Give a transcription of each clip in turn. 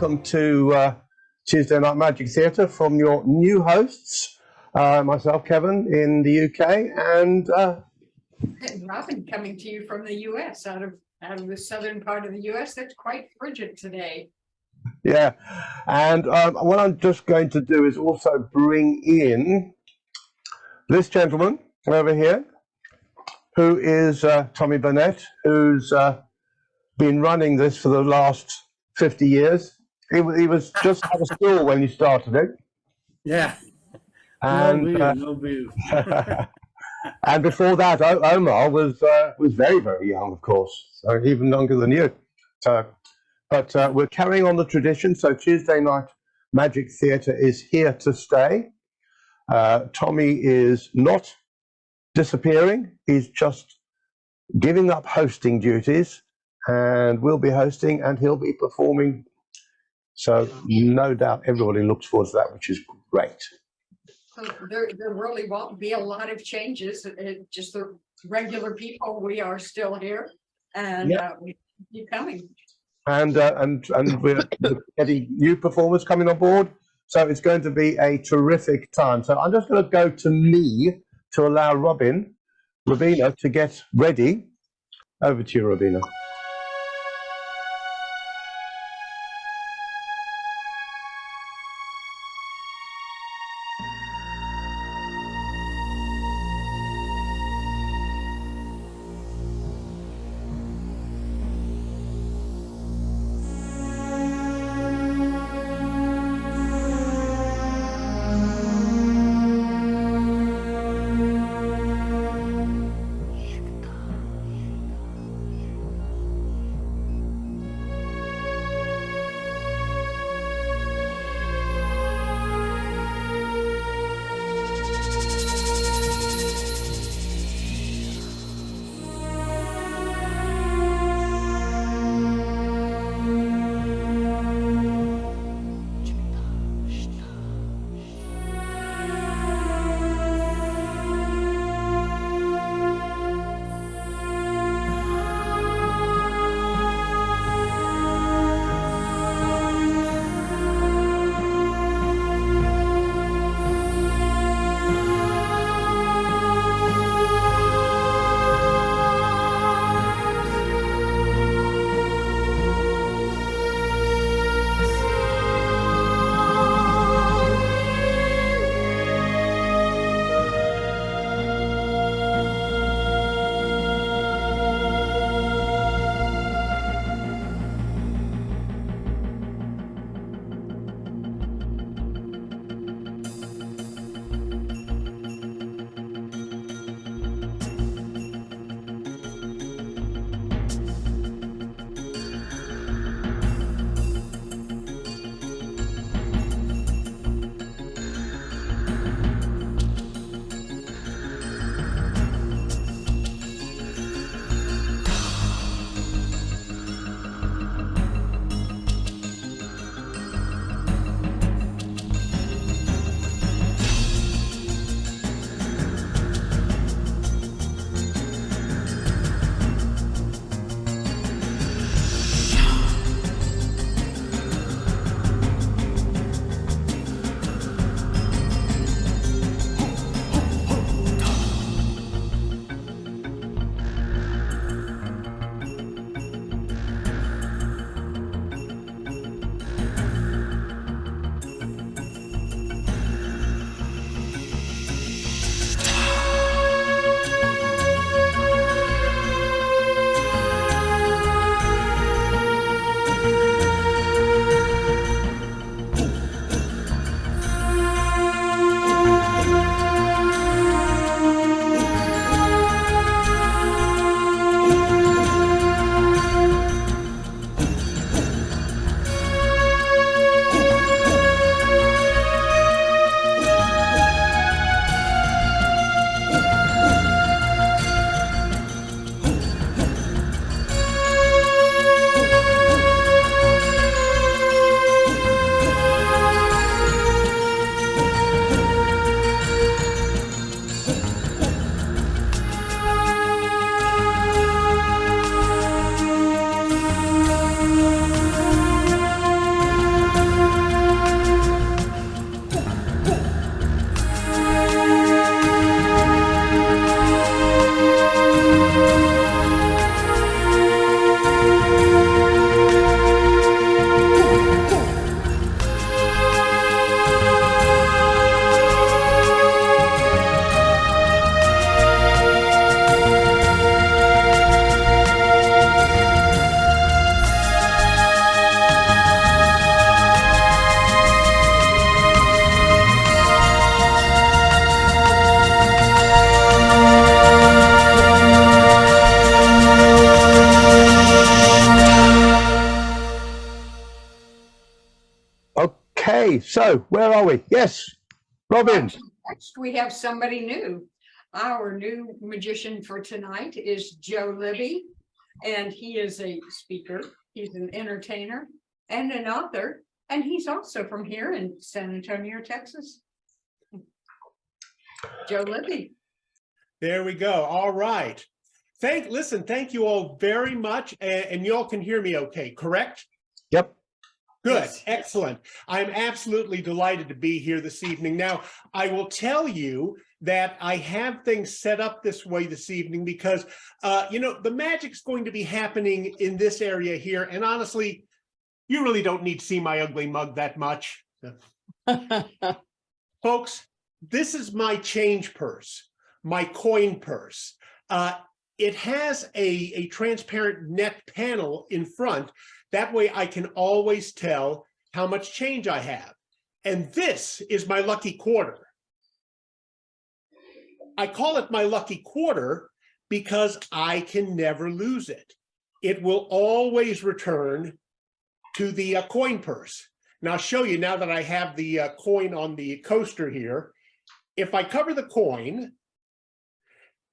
welcome to Tuesday Night Magic Theatre from your new hosts, myself, Kevin, in the UK, and Robin coming to you from the US, out of the southern part of the US. That's quite frigid today. Yeah, and what I'm just going to do is also bring in this gentleman over here, who is Tommy Burnett, who's been running this for the last 50 years. He was just out of school when he started it. Yeah. And No beef. and before that, Omar was very, very young, of course, so even younger than you. So, but we're carrying on the tradition. So Tuesday Night Magic Theatre is here to stay. Tommy is not disappearing. He's just giving up hosting duties, and we'll be hosting, and he'll be performing. So no doubt everybody looks forward to that, which is great. So there really won't be a lot of changes. Just the regular people. We are still here, and we keep coming. And we're getting new performers coming on board. So it's going to be a terrific time. So I'm just going to go to me to allow Robina to get ready. Over to you, Robina. Okay, so where are we? Yes, Robin. Next, we have somebody new. Our new magician for tonight is Joe Libby, and he is a speaker. He's an entertainer and an author, and he's also from here in San Antonio, Texas. Joe Libby. There we go. All right. Listen, thank you all very much. And you all can hear me okay, correct? Yep. Good. Yes. Excellent. I'm absolutely delighted to be here this evening. Now, I will tell you that I have things set up this way this evening because, the magic's going to be happening in this area here. And honestly, you really don't need to see my ugly mug that much. Folks, this is my change purse, my coin purse. It has a transparent net panel in front. That way I can always tell how much change I have. And this is my lucky quarter. I call it my lucky quarter because I can never lose it. It will always return to the coin purse. Now I'll show you now that I have the coin on the coaster here. If I cover the coin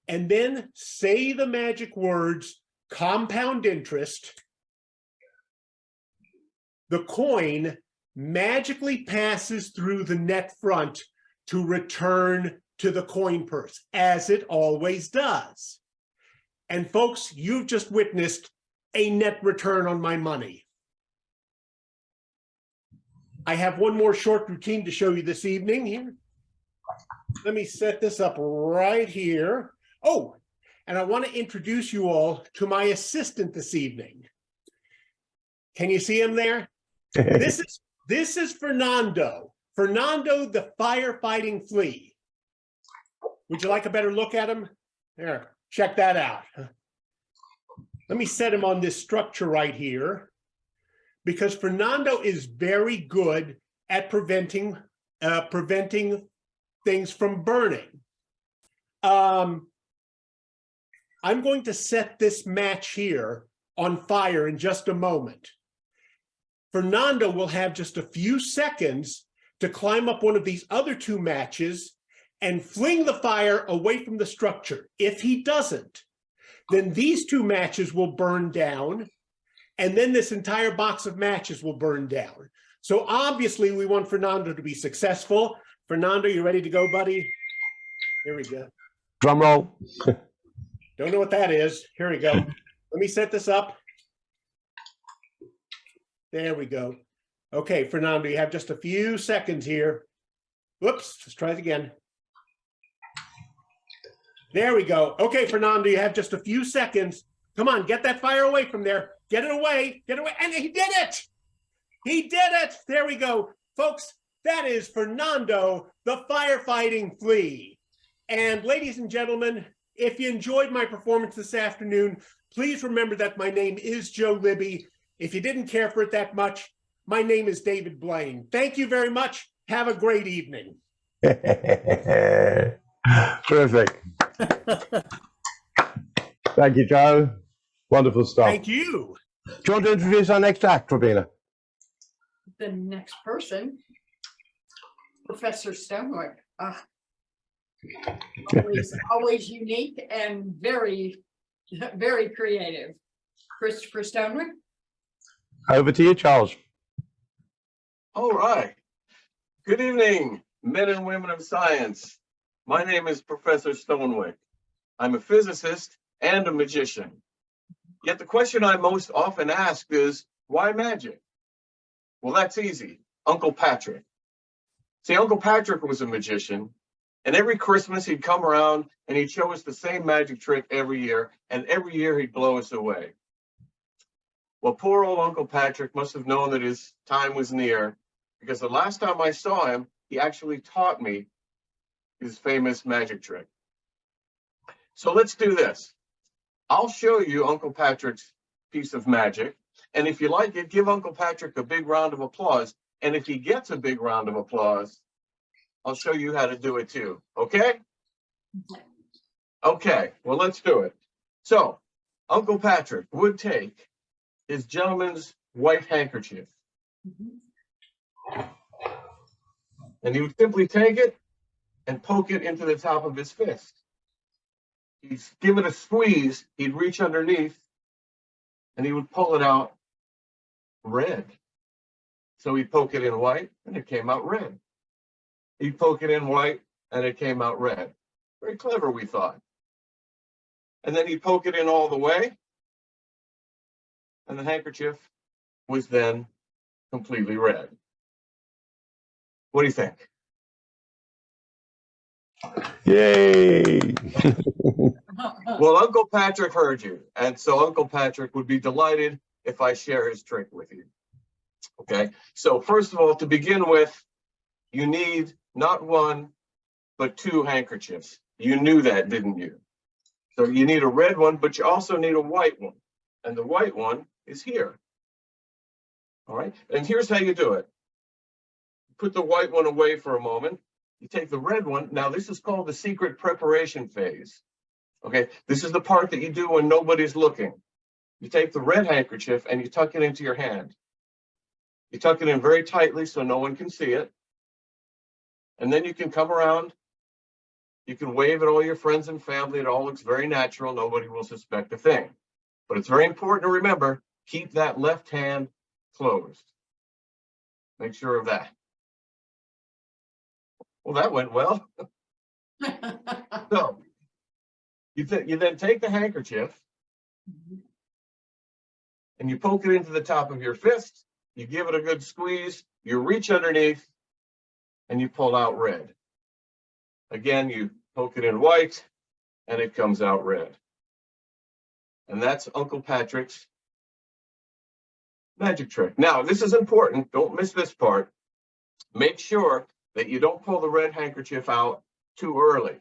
and then say the magic words, compound interest, the coin magically passes through the net front to return to the coin purse, as it always does. And folks, you've just witnessed a net return on my money. I have one more short routine to show you this evening here. Let me set this up right here. Oh, and I want to introduce you all to my assistant this evening. Can you see him there? This is Fernando. Fernando, the firefighting flea. Would you like a better look at him? There, check that out. Let me set him on this structure right here, because Fernando is very good at preventing things from burning. I'm going to set this match here on fire in just a moment. Fernando will have just a few seconds to climb up one of these other two matches and fling the fire away from the structure. If he doesn't, then these two matches will burn down, and then this entire box of matches will burn down. So obviously we want Fernando to be successful. Fernando, you ready to go, buddy? Here we go. Drum roll. Don't know what that is. Here we go. Let me set this up. There we go. Okay, Fernando, you have just a few seconds here. Whoops, let's try it again. There we go. Okay, Fernando, you have just a few seconds. Come on, get that fire away from there. Get it away, get it away. And he did it. He did it. There we go. Folks, that is Fernando, the firefighting flea. And ladies and gentlemen, if you enjoyed my performance this afternoon, please remember that my name is Joe Libby. If you didn't care for it that much, my name is David Blaine. Thank you very much. Have a great evening. Terrific. Thank you, Joe. Wonderful stuff. Thank you. Do you want to introduce our next act, Robina? The next person, Professor Stonewick. Always unique and very, very creative. Christopher Stonewick. Over to you, Charles. All right. Good evening, men and women of science. My name is Professor Stonewick. I'm a physicist and a magician. Yet the question I most often asked is, why magic? Well, that's easy. Uncle Patrick. See, Uncle Patrick was a magician, and every Christmas he'd come around and he'd show us the same magic trick every year, and every year he'd blow us away. Well, poor old Uncle Patrick must have known that his time was near, because the last time I saw him, he actually taught me his famous magic trick. So let's do this. I'll show you Uncle Patrick's piece of magic, and if you like it, give Uncle Patrick a big round of applause. And if he gets a big round of applause, I'll show you how to do it too. Okay? Okay, well, let's do it. So, Uncle Patrick would take his gentleman's white handkerchief. And he would simply take it and poke it into the top of his fist. He'd give it a squeeze, he'd reach underneath, and he would pull it out red. So he'd poke it in white, and it came out red. He'd poke it in white, and it came out red. Very clever, we thought. And then he'd poke it in all the way, and the handkerchief was then completely red. What do you think? Yay! Well, Uncle Patrick heard you, and so Uncle Patrick would be delighted if I share his trick with you. Okay, so first of all, to begin with, you need not one, but two handkerchiefs. You knew that, didn't you? So you need a red one, but you also need a white one. And the white one is here. All right, and here's how you do it. Put the white one away for a moment. You take the red one. Now, this is called the secret preparation phase. Okay, this is the part that you do when nobody's looking. You take the red handkerchief and you tuck it into your hand. You tuck it in very tightly so no one can see it. And then you can come around. You can wave at all your friends and family. It all looks very natural. Nobody will suspect a thing. But it's very important to remember, keep that left hand closed. Make sure of that. Well, that went well. So you then take the handkerchief and you poke it into the top of your fist. You give it a good squeeze. You reach underneath and you pull out red. Again, you poke it in white and it comes out red. And that's Uncle Patrick's magic trick. Now, this is important. Don't miss this part. Make sure that you don't pull the red handkerchief out too early,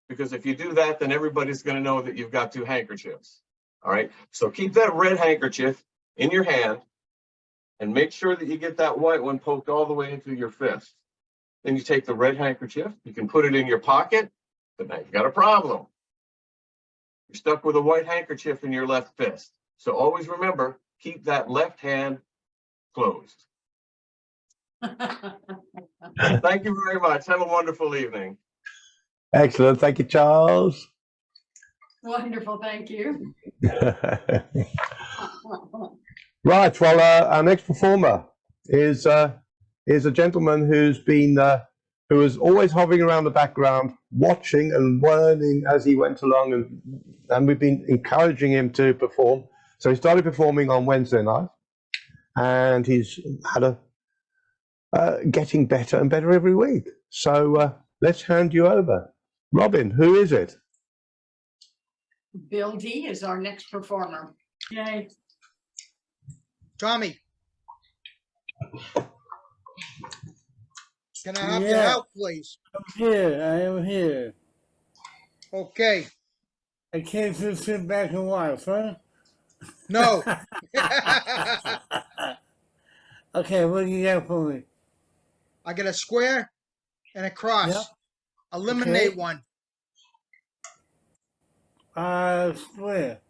because if you do that, then everybody's going to know that you've got two handkerchiefs. All right, so keep that red handkerchief in your hand and make sure that you get that white one poked all the way into your fist. Then you take the red handkerchief, you can put it in your pocket, but now you've got a problem. You're stuck with a white handkerchief in your left fist. So always remember, keep that left hand closed. Thank you very much. Have a wonderful evening. Excellent. Thank you, Charles. Wonderful, thank you. Right. Well, our next performer is a gentleman who was always hovering around the background, watching and learning as he went along, and we've been encouraging him to perform. So he started performing on Wednesday night, and he's had getting better and better every week. So let's hand you over. Robin, who is it? Bill D is our next performer. Yay. Tommy, can I have your help, please? I'm here. I am here. Okay. I can't just sit back and watch, huh? No. Okay, what do you got for me? I got a square and a cross. Yep. Eliminate Okay. one. Square.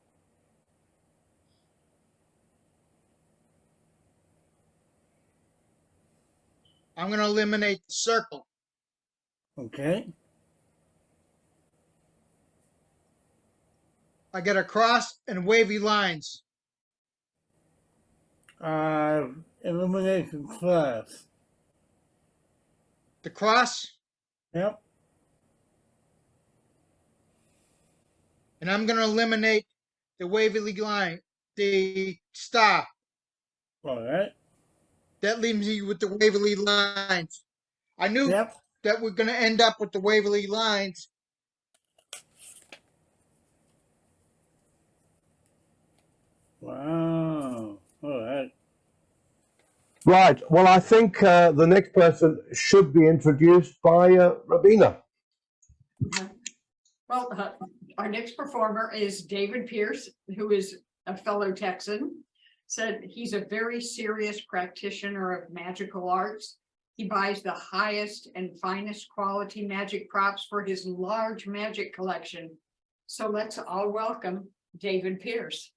I'm going to eliminate the circle. Okay. I got a cross and wavy lines. Elimination class. The cross, Yep. and I'm going to eliminate the wavy line, the star. All right. That leaves me with the wavy lines. I knew Yep. that we're going to end up with the wavy lines. Wow. All right. Right. Well, I think the next person should be introduced by Robina. Well, our next performer is David Pierce, who is a fellow Texan. Said he's a very serious practitioner of magical arts. He buys the highest and finest quality magic props for his large magic collection. So let's all welcome David Pierce.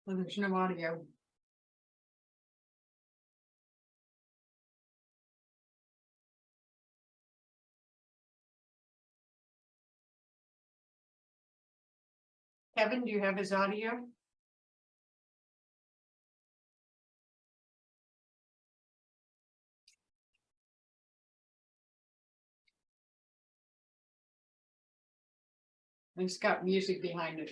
Well, there's no audio. Kevin, do you have his audio? It's got music behind it.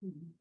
Mhm.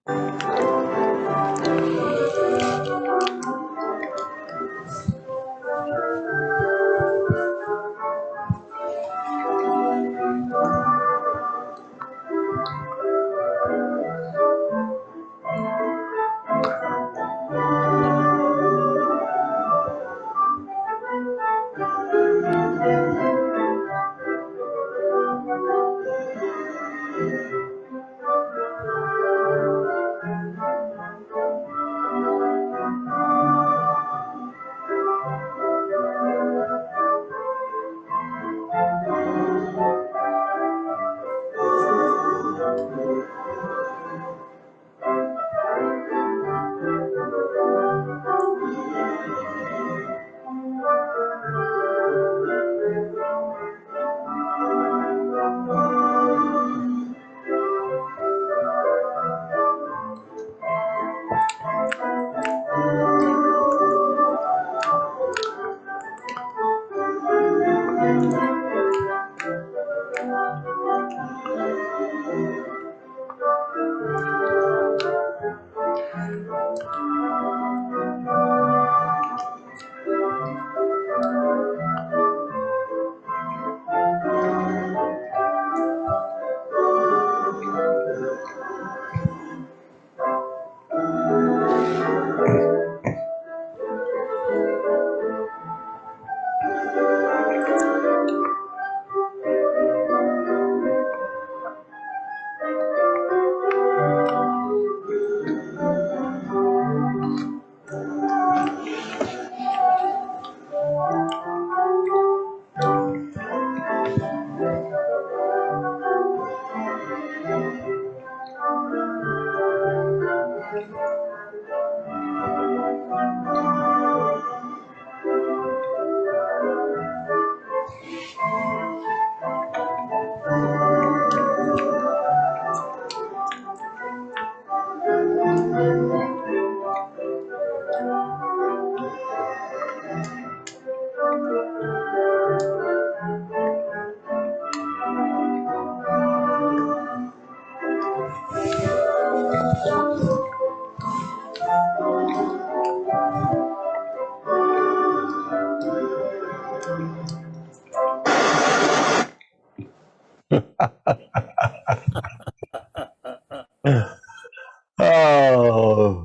Oh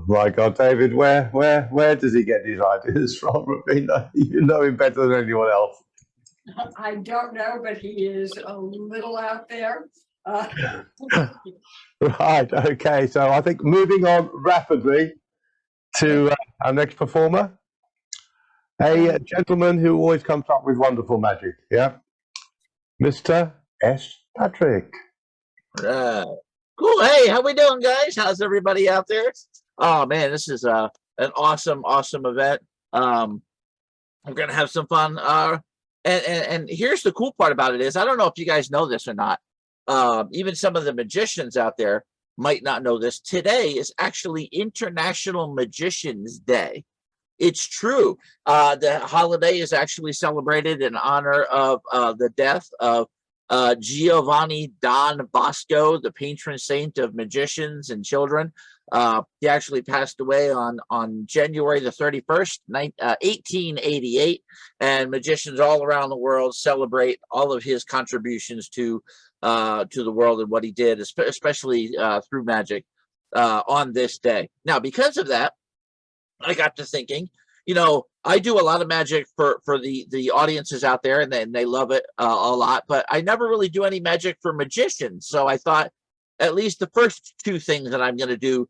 my God, David, where does he get his ideas from, Robina? You know him better than anyone else. I don't know, but he is a little out there. Right, okay, so I think moving on rapidly to our next performer, a gentleman who always comes up with wonderful magic, yeah? Mr. S. Patrick. Right. Cool. Hey, how we doing, guys? How's everybody out there? Oh man, this is an awesome event. We're gonna have some fun. And here's the cool part about it is I don't know if you guys know this or not. Even some of the magicians out there might not know this. Today is actually International Magicians Day. It's true. The holiday is actually celebrated in honor of the death of Giovanni Don Bosco, the patron saint of magicians and children. He actually passed away on January the 31st, 1888, and magicians all around the world celebrate all of his contributions to the world and what he did, especially through magic on this day. Now, because of that, I got to thinking, I do a lot of magic for the audiences out there, and they love it a lot, but I never really do any magic for magicians. So I thought at least the first two things that I'm going to do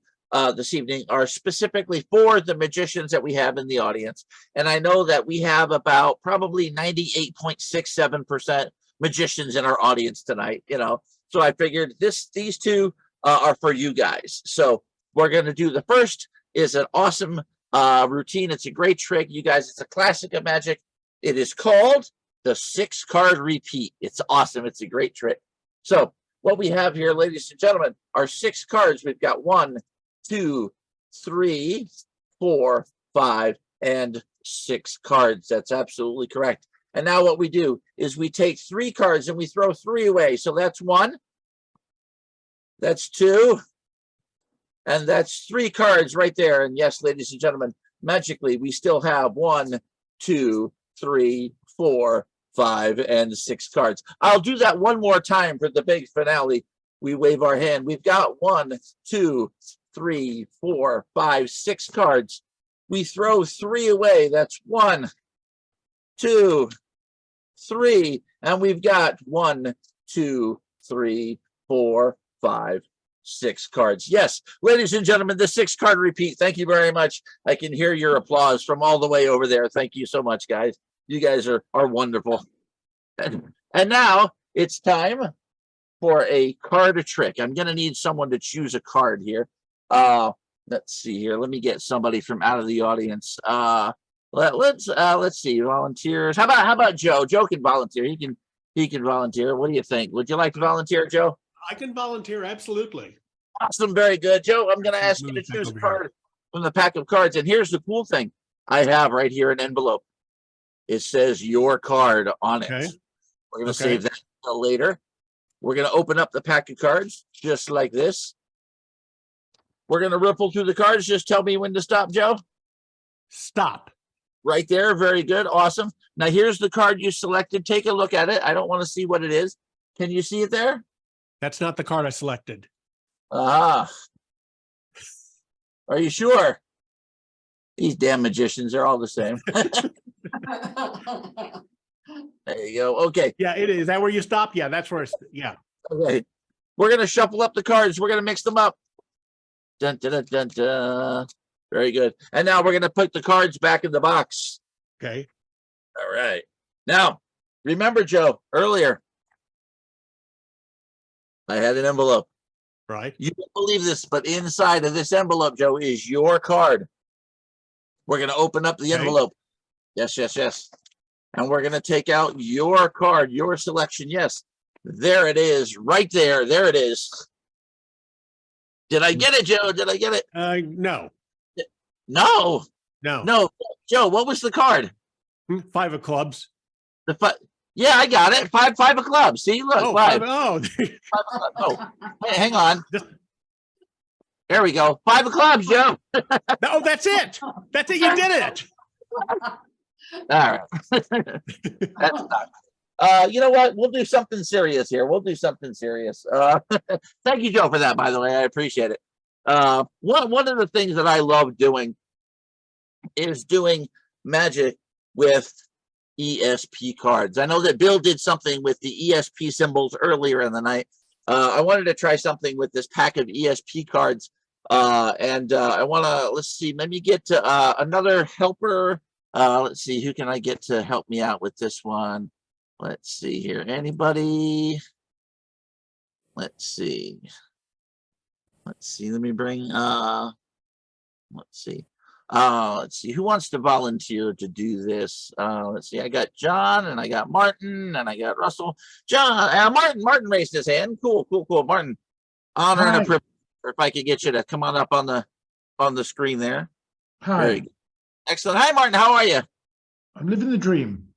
this evening are specifically for the magicians that we have in the audience. And I know that we have about probably 98.67% magicians in our audience tonight, so I figured these two are for you guys. So we're going to do the first is an awesome routine. It's a great trick, you guys. It's a classic of magic. It is called the 6-card repeat. It's awesome. It's a great trick. So what we have here, ladies and gentlemen, are 6 cards. We've got 1, 2, 3, 4, 5, and 6 cards. That's absolutely correct. And now what we do is we take 3 cards and we throw 3 away. So that's 1, that's 2, And that's 3 cards right there. And yes, ladies and gentlemen, magically, we still have 1, 2, 3, 4, 5, and 6 cards. I'll do that one more time for the big finale. We wave our hand. We've got 1, 2, 3, 4, 5, 6 cards. We throw 3 away. That's 1, 2, 3. And we've got 1, 2, 3, 4, 5, 6 cards. Yes, ladies and gentlemen, the 6-card repeat. Thank you very much. I can hear your applause from all the way over there. Thank you so much, guys. You guys are wonderful. And now it's time for a card trick. I'm going to need someone to choose a card here. Let's see here. Let me get somebody from out of the audience. Let's see. Volunteers. How about Joe? Joe can volunteer. He can volunteer. What do you think? Would you like to volunteer, Joe? I can volunteer, absolutely. Awesome. Very good. Joe, I'm going to ask you to choose a card from the pack of cards. And here's the cool thing. I have right here an envelope. It says your card on it. Okay. We're going to save that until later. We're going to open up the pack of cards just like this. We're going to ripple through the cards. Just tell me when to stop, Joe. Stop. Right there. Very good. Awesome. Now, here's the card you selected. Take a look at it. I don't want to see what it is. Can you see it there? That's not the card I selected. Ah. Are you sure? These damn magicians are all the same. There you go. Okay. Yeah, it is. Is that where you stop? Yeah, that's where it's, yeah. Okay. We're going to shuffle up the cards. We're going to mix them up. Dun, dun, dun, dun, dun. Very good. And now we're going to put the cards back in the box. Okay. All right. Now, remember, Joe, earlier, I had an envelope. Right. You won't believe this, but inside of this envelope, Joe, is your card. We're going to open up the envelope. Yes, yes, yes. And we're going to take out your card, your selection. Yes. There it is. Right there. There it is. Did I get it, Joe? Did I get it? No. No. No. No. Joe, what was the card? 5 of clubs. Yeah, I got it. Five of clubs. See, look. Oh, Five. oh. Oh, hey, hang on. There we go. 5 of clubs, Joe. No, that's it. That's it. You did it. All right. That's not. You know what? We'll do something serious here. We'll do something serious. Thank you, Joe, for that, by the way. I appreciate it. One of the things that I love doing is doing magic with ESP cards. I know that Bill did something with the ESP symbols earlier in the night. I wanted to try something with this pack of ESP cards. And I want to, let's see, let me get to another helper. Let's see, who can I get to help me out with this one? Let's see here. Anybody? Let's see. Let's see. Let me bring, let's see. Let's see. Who wants to volunteer to do this? Let's see. I got John and I got Martin and I got Russell. John, Martin raised his hand. Cool. Martin, honor and a privilege. If I could get you to come on up on the screen there. Hi. Very good. Excellent. Hi, Martin. How are you? I'm living the dream.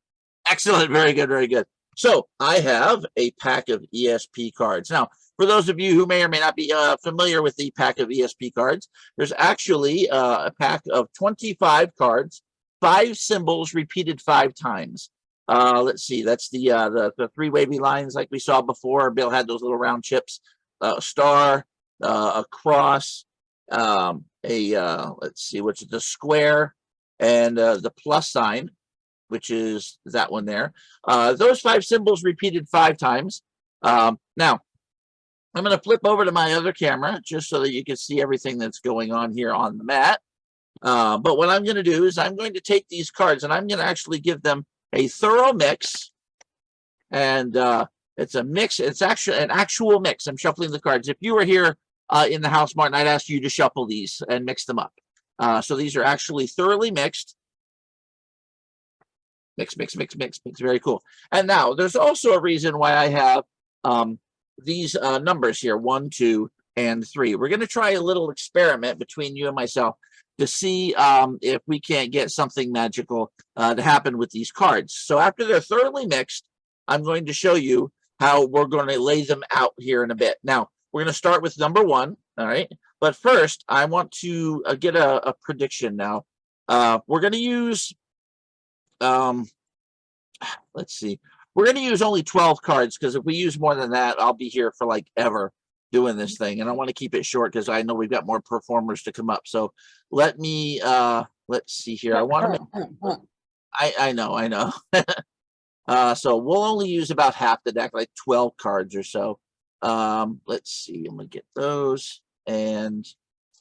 Excellent. Very good. Very good. So I have a pack of ESP cards. Now, for those of you who may or may not be familiar with the pack of ESP cards, there's actually a pack of 25 cards, 5 symbols repeated 5 times. Let's see. That's the 3 wavy lines like we saw before. Bill had those little round chips, star, a cross, let's see, which is the square, and the plus sign, which is that one there. Those 5 symbols repeated 5 times. Now, I'm going to flip over to my other camera just so that you can see everything that's going on here on the mat. But what I'm going to do is I'm going to take these cards and I'm going to actually give them a thorough mix. And it's a mix. It's actually an actual mix. I'm shuffling the cards. If you were here in the house, Martin, I'd ask you to shuffle these and mix them up. So these are actually thoroughly mixed. Mix. Very cool. And now there's also a reason why I have these numbers here, 1, 2, and 3. We're going to try a little experiment between you and myself to see if we can't get something magical to happen with these cards. So after they're thoroughly mixed, I'm going to show you how we're going to lay them out here in a bit. Now, we're going to start with number 1. All right. But first, I want to get a prediction now. We're going to use, let's see. We're going to use only 12 cards because if we use more than that, I'll be here for like ever doing this thing. And I want to keep it short because I know we've got more performers to come up. So let me, let's see here. I want to, I know. So we'll only use about half the deck, like 12 cards or so. Let's see. I'm going to get those. And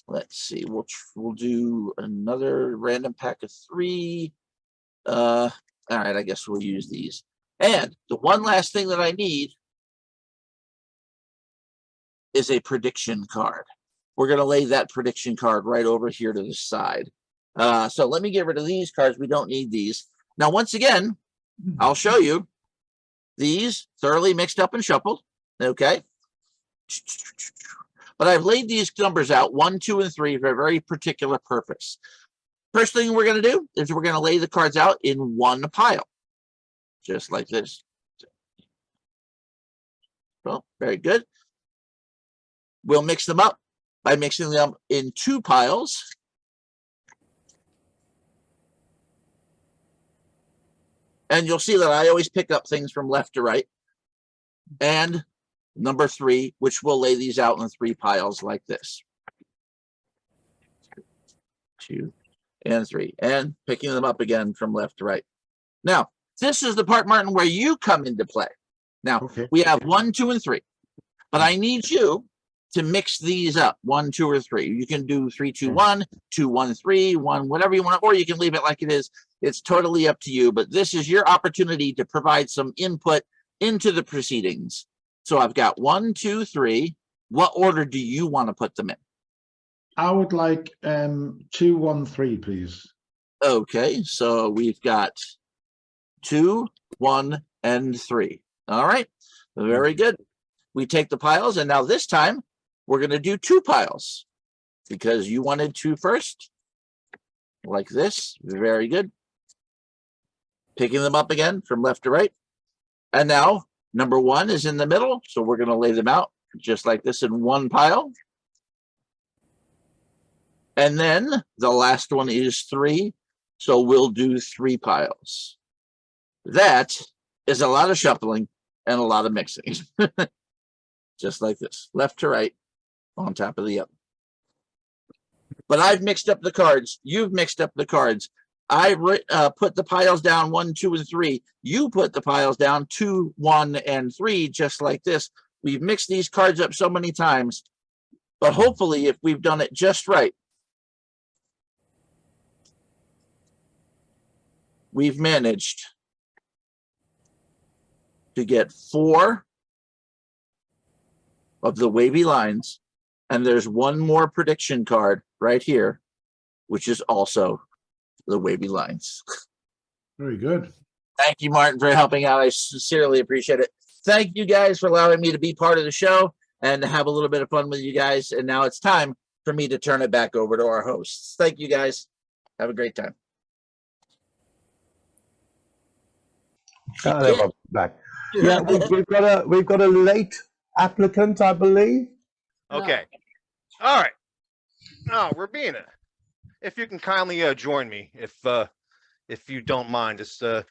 let's see. We'll do another random pack of 3. All right. I guess we'll use these. And the one last thing that I need is a prediction card. We're going to lay that prediction card right over here to the side. So let me get rid of these cards. We don't need these. Now, once again, I'll show you these thoroughly mixed up and shuffled. Okay. But I've laid these numbers out 1, 2, and 3 for a very particular purpose. First thing we're going to do is we're going to lay the cards out in one pile. Just like this. Well, very good. We'll mix them up by mixing them in 2 piles. And you'll see that I always pick up things from left to right. And number 3, which we'll lay these out in 3 piles like this. 2 and 3. And picking them up again from left to right. Now, this is the part, Martin, where you come into play. Now, we have 1, 2, and 3. But I need you to mix these up, 1, 2, or 3. You can do 3, 2, 1, 2, 1, 3, 1, whatever you want, or you can leave it like it is. It's totally up to you, but this is your opportunity to provide some input into the proceedings. So I've got 1, 2, 3. What order do you want to put them in? I would like 2, 1, 3, please. Okay, so we've got 2, 1, and 3. All right, very good. We take the piles, and now this time we're going to do 2 piles because you wanted 2 first, like this. Very good. Picking them up again from left to right. And now number 1 is in the middle, so we're going to lay them out just like this in 1 pile. And then the last one is 3, so we'll do 3 piles. That is a lot of shuffling and a lot of mixing. Just like this, left to right, on top of the other. But I've mixed up the cards. You've mixed up the cards. I put the piles down 1, 2, and 3. You put the piles down 2, 1, and 3, just like this. We've mixed these cards up so many times, but hopefully, if we've done it just right, we've managed to get 4 of the wavy lines, and there's one more prediction card right here, which is also the wavy lines. Very good. Thank you, Martin, for helping out. I sincerely appreciate it. Thank you guys for allowing me to be part of the show and to have a little bit of fun with you guys. And now it's time for me to turn it back over to our hosts. Thank you guys. Have a great time. There we're back. Yeah, we've got a late applicant, I believe. Okay. All right. Now, Robina, if you can kindly join me, if you don't mind, just let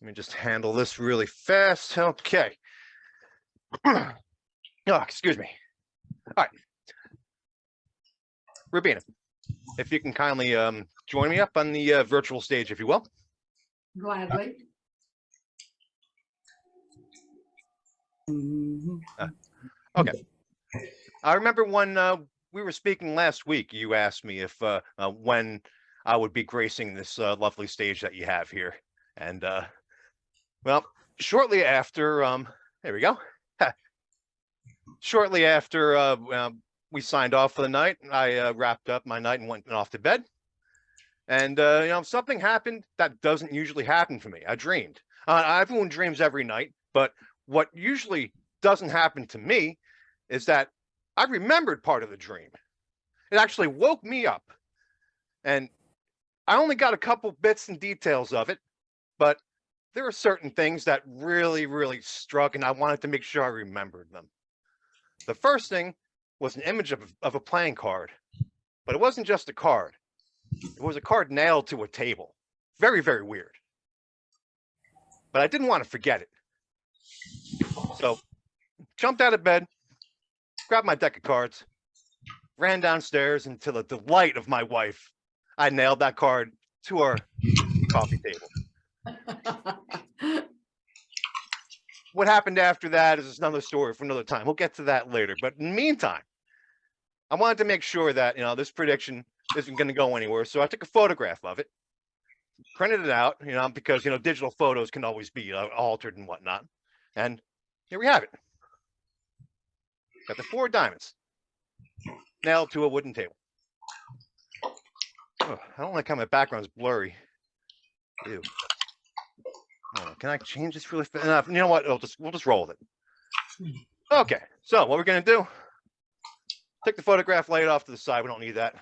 me just handle this really fast. Okay. Oh, excuse me. All right. Robina, if you can kindly join me up on the virtual stage, if you will. Gladly. Okay. I remember when we were speaking last week, you asked me if when I would be gracing this lovely stage that you have here. And well, shortly after, there we go. Shortly after we signed off for the night, I wrapped up my night and went off to bed. And you know, something happened that doesn't usually happen for me. I dreamed. Everyone dreams every night, but what usually doesn't happen to me is that I remembered part of the dream. It actually woke me up. And I only got a couple bits and details of it, but there are certain things that really, really struck, and I wanted to make sure I remembered them. The first thing was an image of a playing card, but it wasn't just a card. It was a card nailed to a table. Very, very weird. But I didn't want to forget it. So jumped out of bed, grabbed my deck of cards, ran downstairs, and to the delight of my wife, I nailed that card to our coffee table. What happened after that is another story for another time. We'll get to that later. But in the meantime, I wanted to make sure that, this prediction isn't going to go anywhere. So I took a photograph of it, printed it out, because, digital photos can always be altered and whatnot. And here we have it. Got the 4 diamonds nailed to a wooden table. Oh, I don't like how my background's blurry. Ew. Oh, can I change this really fast? You know what? We'll just roll with it. Okay, so what we're gonna do? Take the photograph, lay it off to the side. We don't need that.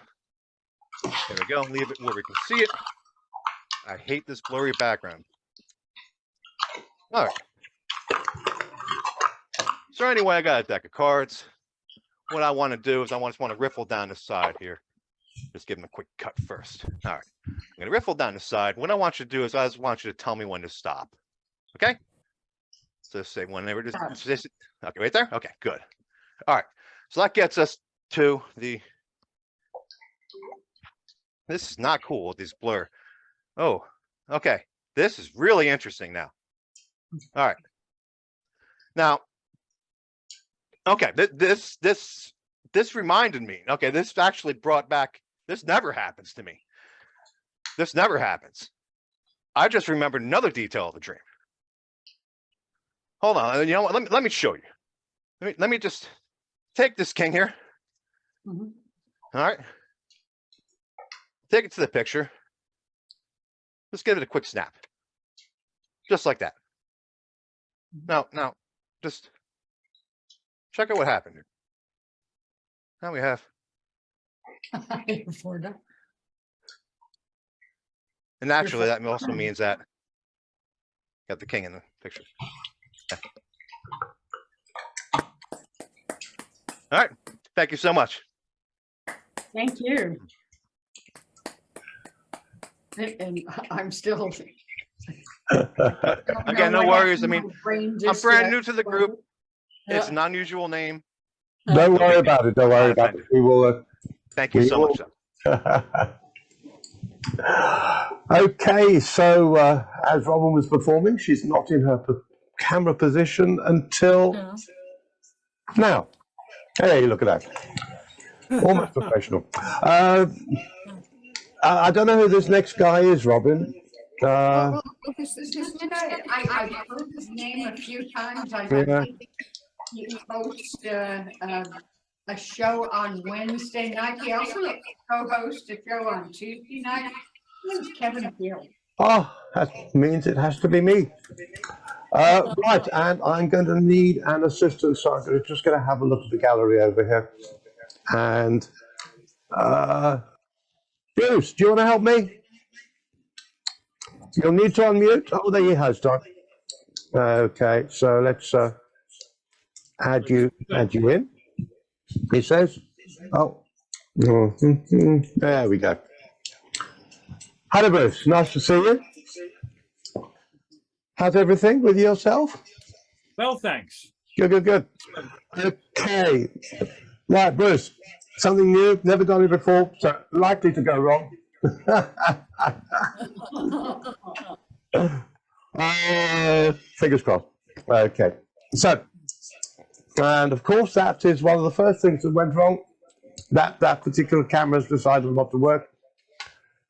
There we go. Leave it where we can see it. I hate this blurry background. All right. So anyway, I got a deck of cards. What I want to do is I just want to riffle down the side here. Just give them a quick cut first. All right. I'm going to riffle down the side. What I want you to do is I just want you to tell me when to stop. Okay? So say whenever just okay, right there? Okay, good. All right. So that gets us to this is not cool with these blur. Oh, okay. This is really interesting now. All right. Now, okay, this reminded me. Okay, this actually brought back. This never happens to me. This never happens. I just remembered another detail of the dream. Hold on. You know what? Let me show you. Let me just take this king here. Mm-hmm. All right. Take it to the picture. Let's give it a quick snap. Just like that. Now, just check out what happened here. Now we have. And naturally, that also means that got the king in the picture. Okay. All right. Thank you so much. Thank you. And I'm still. Again, no worries. I mean, I'm brand new to the group. It's an unusual name. Don't worry about it. Don't worry about it. We will. Thank you so much. Okay, so as Robin was performing, she's not in her camera position until now. Hey, look at that. Almost professional. I don't know who this next guy is, Robin. I've heard his name a few times. I think he hosts a show on Wednesday night. He also co-hosts a show on Tuesday night. It's Kevin Field. Oh, that means it has to be me. Right, and I'm going to need an assistant, so I'm just going to have a look at the gallery over here. And Bruce, do you want to help me? You'll need to unmute. Oh, there he has done. Okay, so let's add you in. He says, oh, there we go. Hello, Bruce. Nice to see you. How's everything with yourself? Well, thanks. Good. Okay. Right, Bruce. Something new, never done it before, so likely to go wrong. Fingers crossed. Okay. So, and of course, that is one of the first things that went wrong. That particular camera's decided not to work.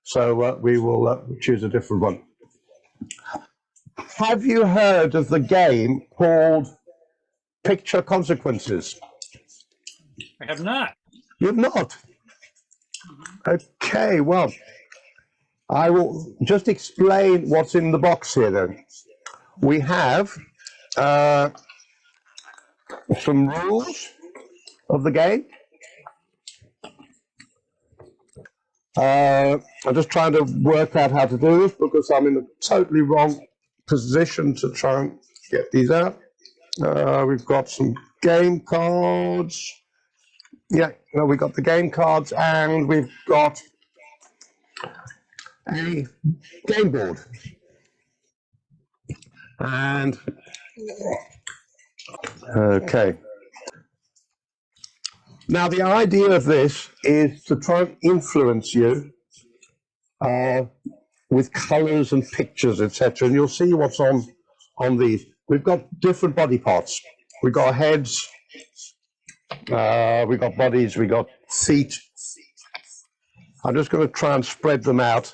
So we will choose a different one. Have you heard of the game called Picture Consequences? I have not. You've not? Okay, well, I will just explain what's in the box here then. We have some rules of the game. I'm just trying to work out how to do this because I'm in a totally wrong position to try and get these out. We've got some game cards. Yeah, well, we got the game cards and we've got a game board. And okay. Now the idea of this is to try and influence you with colours and pictures, etc. And you'll see what's on these. We've got different body parts. We've got heads. We've got bodies. We've got feet. I'm just going to try and spread them out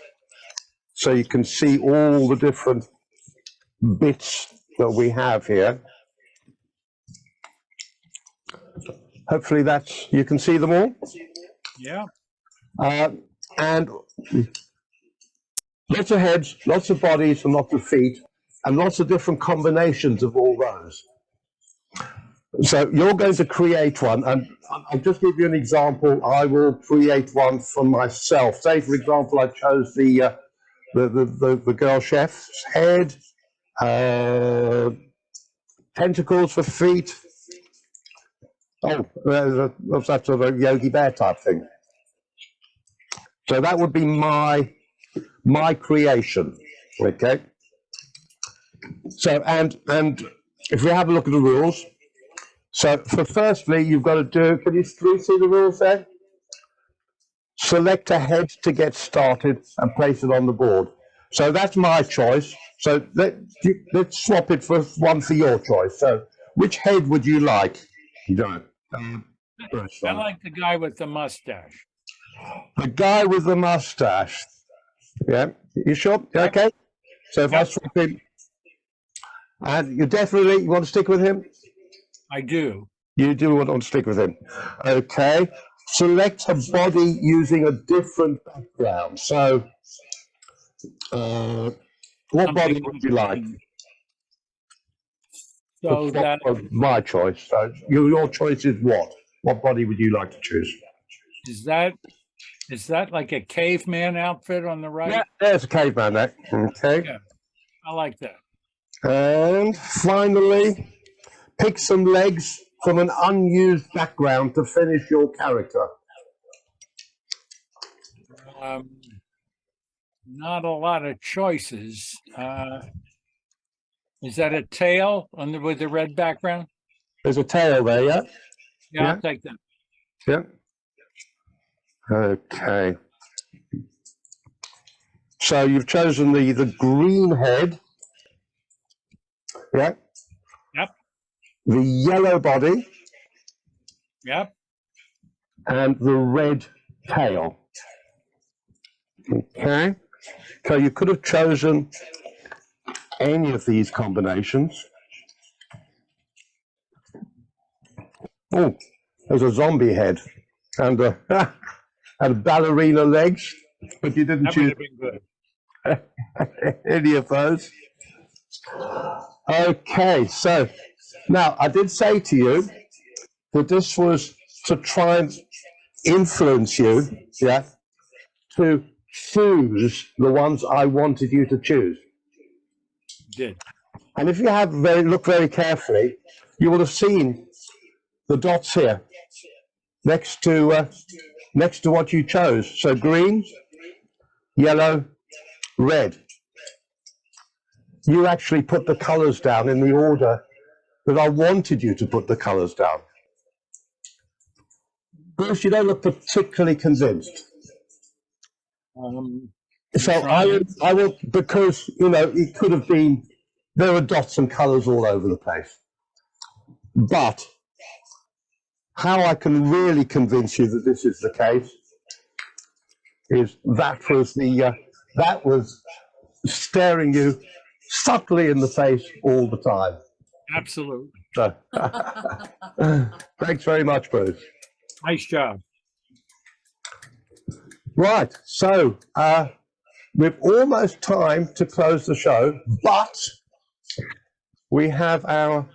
so you can see all the different bits that we have here. Hopefully you can see them all. Yeah. And lots of heads, lots of bodies, and lots of feet, and lots of different combinations of all those. So you're going to create one, and I'll just give you an example. I will create one for myself. Say, for example, I chose the girl chef's head, tentacles for feet. Oh, that's that sort of Yogi Bear type thing. So that would be my creation. Okay. So and if we have a look at the rules. So for firstly, you've got to do. Can you see the rules there? Select a head to get started and place it on the board. So that's my choice. So let's swap it for one for your choice. So which head would you like? I like the guy with the mustache. The guy with the mustache. Yeah, you sure? Okay. So if I swap him, and you want to stick with him? I do. You do want to stick with him. Okay. Select a body using a different background. So, what body would you like? So that my choice. So your choice is what? What body would you like to choose? is that like a caveman outfit on the right? Yeah, there's a caveman there. Okay. Yeah, I like that. And finally, pick some legs from an unused background to finish your character. Not a lot of choices. Is that a tail with the red background? There's a tail there, yeah? Yeah, I'll take that. Yeah. Okay. So you've chosen the green head. Yeah. Yep. The yellow body. Yep. And the red tail. Okay. So you could have chosen any of these combinations. Oh, there's a zombie head and and ballerina legs, but you didn't choose any of those. Okay, so now I did say to you that this was to try and influence you, yeah, to choose the ones I wanted you to choose. Did. And if you have look very carefully, you will have seen the dots here next to what you chose. So green, yellow, red. You actually put the colours down in the order that I wanted you to put the colours down. Bruce, you don't look particularly convinced. So I will, because, you know, it could have been, there are dots and colours all over the place. But how I can really convince you that this is the case is that was staring you subtly in the face all the time. Absolutely. So, thanks very much, Bruce. Nice job. Right, so we've almost time to close the show, but we have our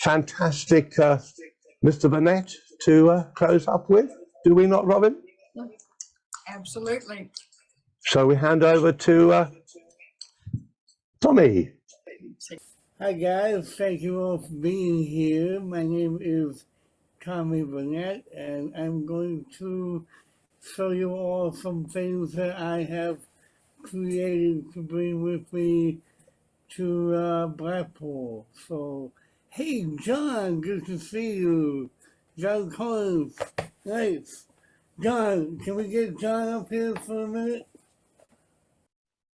fantastic Mr. Burnett to close up with. Do we not, Robin? Absolutely. So we hand over to Tommy. Hi guys, thank you all for being here. My name is call me Burnett, and I'm going to show you all some things that I have created to bring with me to Blackpool. So, hey, John, good to see you. John Collins, nice. John, can we get John up here for a minute?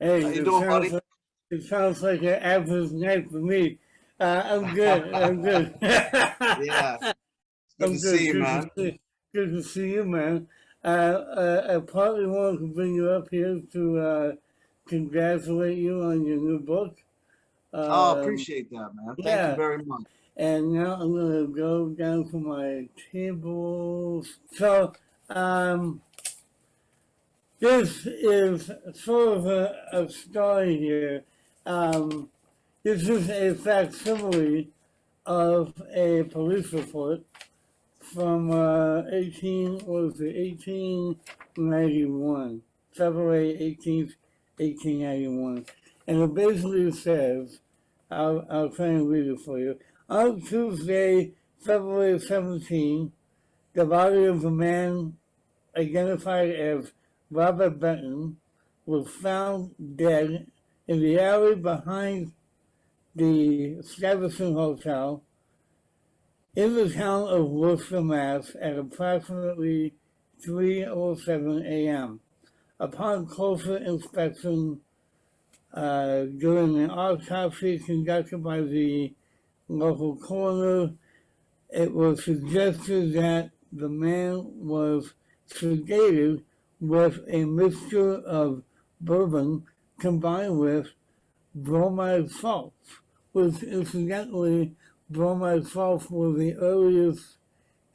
Hey, How you doing, buddy? it sounds like an average night for me. I'm good. I'm good. Yeah, good to see you, man. Good to see you, man. I partly wanted to bring you up here to congratulate you on your new book. Oh, appreciate that, man. Thank you very much. And now I'm gonna go down to my tables. So, this is sort of a story here. This is a facsimile of a police report from 1891, February 18th, 1891. And it basically says, I'll try and read it for you. On Tuesday, February 17, the body of a man identified as Robert Benton was found dead in the alley behind the Stuyvesant Hotel in the town of Worcester, Mass. At approximately 3:07 a.m. Upon closer inspection, during an autopsy conducted by the local coroner, it was suggested that the man was sedated with a mixture of bourbon combined with bromide salts, which incidentally, bromide salts were the earliest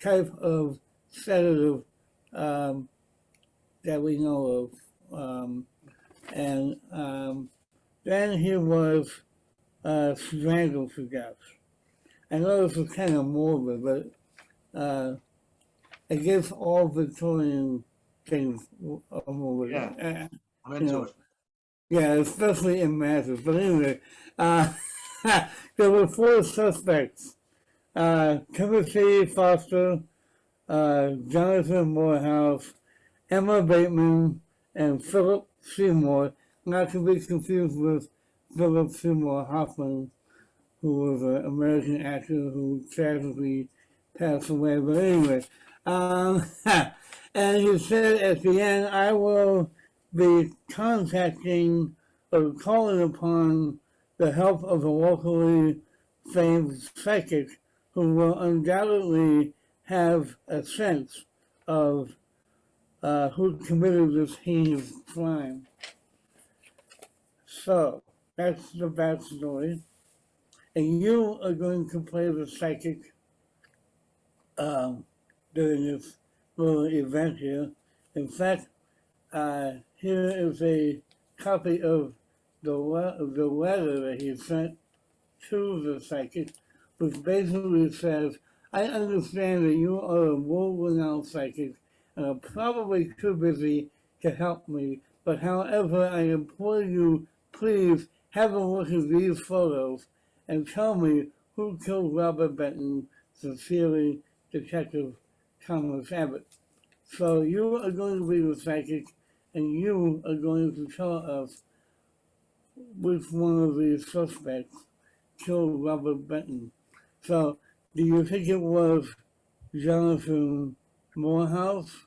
type of sedative that we know of. Then he was strangled to death. I know this is kind of morbid, but I guess all Victorian things are morbid. Yeah, I'm into it. Yeah, especially in matters. But anyway, there were 4 suspects. Timothy Foster, Jonathan Morehouse, Emma Bateman, and Philip Seymour, not to be confused with Philip Seymour Hoffman, who was an American actor who tragically passed away. But anyway, and he said at the end, I will be contacting or calling upon the help of a locally famed psychic who will undoubtedly have a sense of who committed this heinous crime. So, that's the backstory. And you are going to play the psychic during this little event here. In fact, here is a copy of the letter that he sent to the psychic, which basically says, I understand that you are a world-renowned psychic and are probably too busy to help me, but however, I implore you, please have a look at these photos and tell me who killed Robert Benton. Sincerely, Detective Thomas Abbott. So you are going to be the psychic, and you are going to tell us which one of these suspects killed Robert Benton. So, do you think it was Jonathan Morehouse?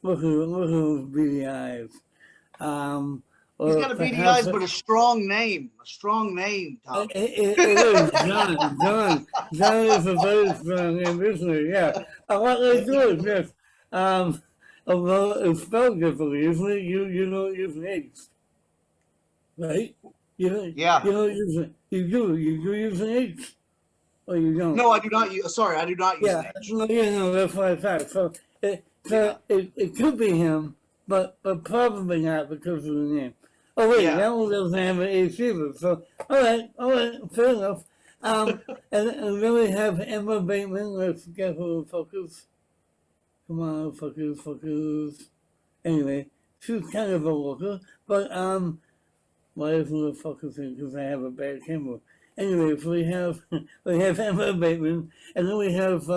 Look at those beady eyes. He's got a beady eyes, but a strong name. A strong name, Tom. It is John. John is a very strong name, isn't it? Yeah. What they do is this. Although it's spelled differently, isn't it? You don't use an H, right? You don't use it. You do use an H, or you don't? No, I do not use. Sorry, I do not use an H. No, that's what I thought. So it could be him, but probably not because of the name. Oh wait, that one doesn't have an H either. So all right, fair enough. And then we have Emma Bateman. Let's get her to focus. Come on, focus. Anyway, she's kind of a looker, but why isn't it focusing? Because I have a bad camera. Anyway, so we have Emma Bateman, and then we have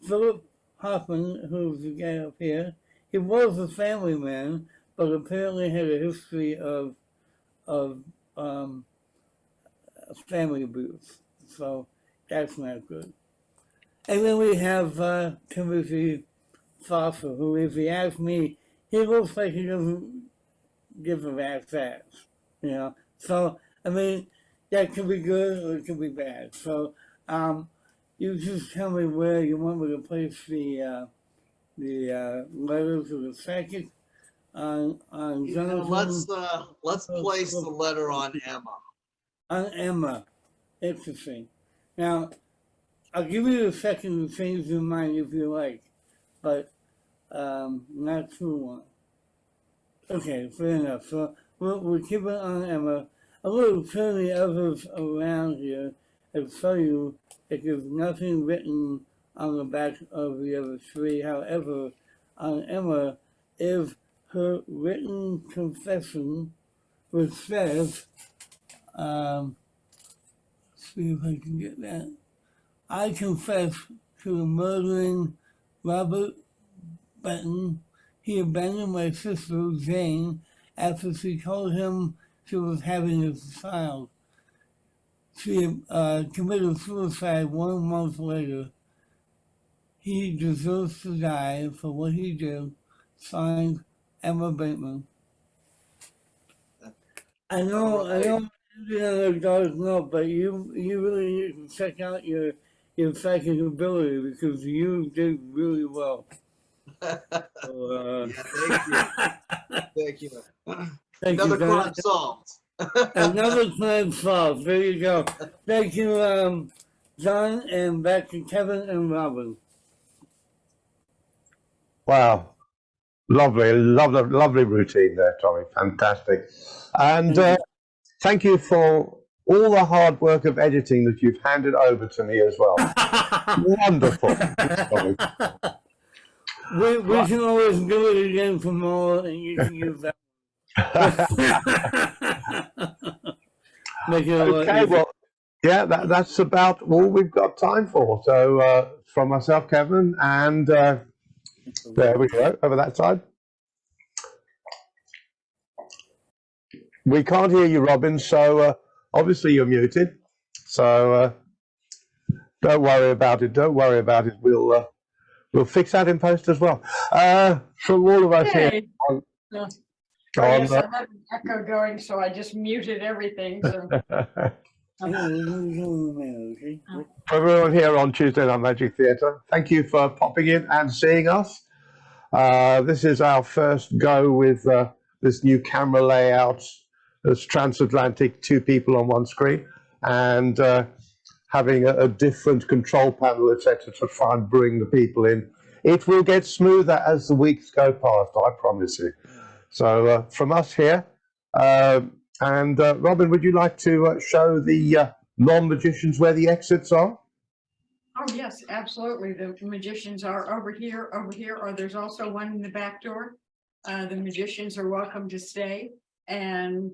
Philip Hoffman, who's the guy up here, he was a family man, but apparently had a history of family abuse. So that's not good. And then we have Timothy Foster, who, if you ask me, he looks like he doesn't give a rat's ass, you know. So I mean, that could be good or it could be bad. So you just tell me where you want me to place the letters of the psychic on Let's place the letter on Emma. On Emma. Interesting. Now, I'll give you a second to change your mind if you like, but not too long. Okay, fair enough. So we'll keep it on Emma. I will turn the others around here and show you that there's nothing written on the back of the other three. However, on Emma is her written confession, which says, see if I can get that. I confess to murdering Robert Benton. He abandoned my sister, Jane, after she told him she was having a child. She committed suicide 1 month later. He deserves to die for what he did. Signed, Emma Bateman. I know Indiana does know, but you really need to check out your psychic ability because you did really well. So, Thank you. Thank Another you, crime solved. Another crime solved. There you go. Thank you, John, and back to Kevin and Robin. Wow. Lovely routine there, Tommy. Fantastic. And thank you for all the hard work of editing that you've handed over to me as well. Wonderful. We can always do it again tomorrow, and you can use that. Make it a lot Okay, easier. well, yeah, that's about all we've got time for. So from myself, Kevin, and there we go, over that side. We can't hear you, Robin, so obviously you're muted. So don't worry about it. Don't worry about it. We'll fix that in post as well. From all of us here. Hey. Yes, I have an echo going, so I just muted everything. So. For everyone here on Tuesday Night Magic Theatre, thank you for popping in and seeing us. This is our first go with this new camera layout. It's transatlantic, 2 people on 1 screen, and having a different control panel, etc., to try and bring the people in. It will get smoother as the weeks go past, I promise you. So from us here, and Robin, would you like to show the non-magicians where the exits are? Oh, yes, absolutely. The magicians are over here, or there's also one in the back door. The magicians are welcome to stay and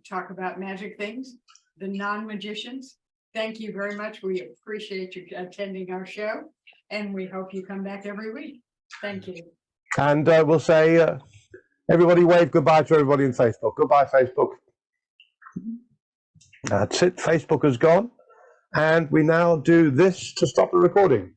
talk about magic things. The non-magicians, thank you very much. We appreciate you attending our show, and we hope you come back every week. Thank you. And we'll say, everybody wave goodbye to everybody in Facebook. Goodbye, Facebook. That's it. Facebook has gone. And we now do this to stop the recording.